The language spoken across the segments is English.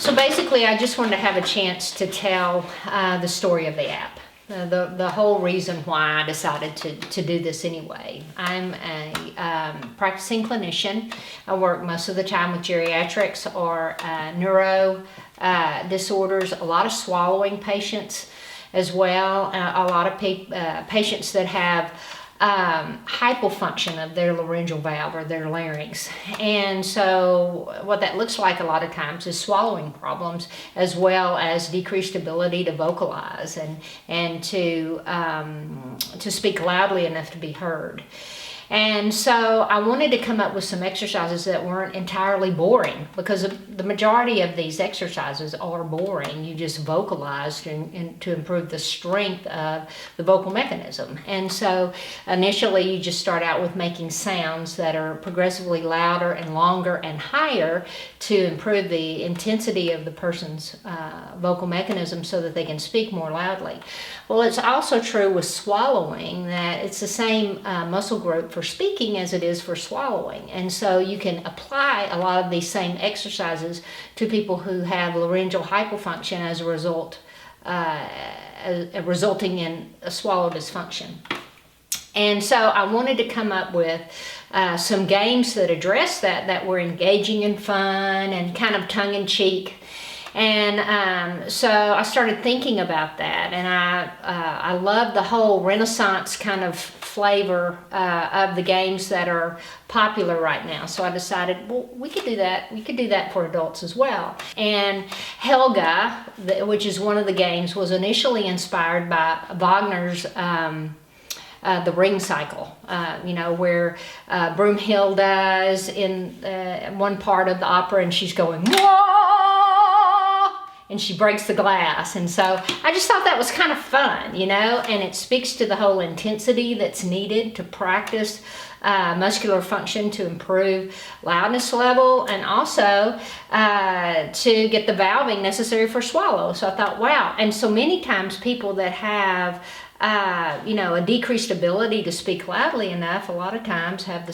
So basically, I just wanted to have a chance to tell the story of the app. The whole reason why I decided to do this anyway. I'm a practicing clinician. I work most of the time with geriatrics or neuro disorders, a lot of swallowing patients as well, a lot of patients that have hypofunction of their laryngeal valve or their larynx. And so what that looks like a lot of times is swallowing problems, as well as decreased ability to vocalize and to speak loudly enough to be heard. And so I wanted to come up with some exercises that weren't entirely boring, because the majority of these exercises are boring. You just vocalize to improve the strength of the vocal mechanism. And so initially you just start out with making sounds that are progressively louder and longer and higher to improve the intensity of the person's vocal mechanism so that they can speak more loudly. Well, it's also true with swallowing that it's the same muscle group for speaking as it is for swallowing. And so you can apply a lot of these same exercises to people who have laryngeal hypofunction as a result, resulting in a swallow dysfunction. And so I wanted to come up with some games that address that were engaging and fun and kind of tongue-in-cheek. And so I started thinking about that, and I love the whole Renaissance kind of flavor of the games that are popular right now. So I decided, well, we could do that. We could do that for adults as well. And Helga, which is one of the games, was initially inspired by Wagner's the Ring Cycle, where Brunhilde is in one part of the opera and she's going, whoa! And she breaks the glass. And so I just thought that was kind of fun, and it speaks to the whole intensity that's needed to practice muscular function to improve loudness level, and also to get the valving necessary for swallow. So I thought, wow. And so many times people that have a decreased ability to speak loudly enough, a lot of times have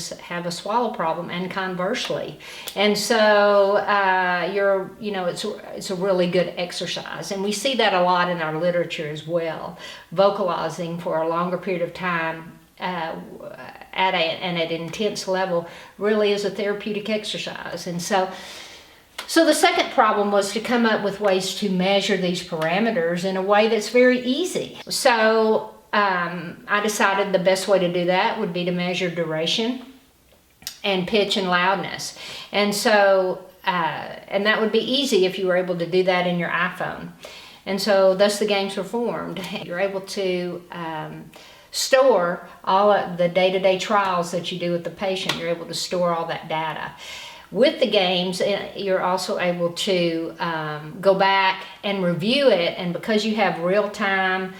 a swallow problem, and conversely. And so it's a really good exercise, and we see that a lot in our literature as well. Vocalizing for a longer period of time at an intense level really is a therapeutic exercise. And so the second problem was to come up with ways to measure these parameters in a way that's very easy. So I decided the best way to do that would be to measure duration and pitch and loudness. And so, and that would be easy if you were able to do that in your iPhone. And so thus the games were formed. You're able to store all of the day-to-day trials that you do with the patient. You're able to store all that data. With the games, you're also able to go back and review it, and because you have real-time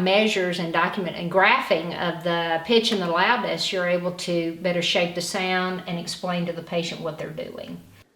measures and document and graphing of the pitch and the loudness, you're able to better shape the sound and explain to the patient what they're doing.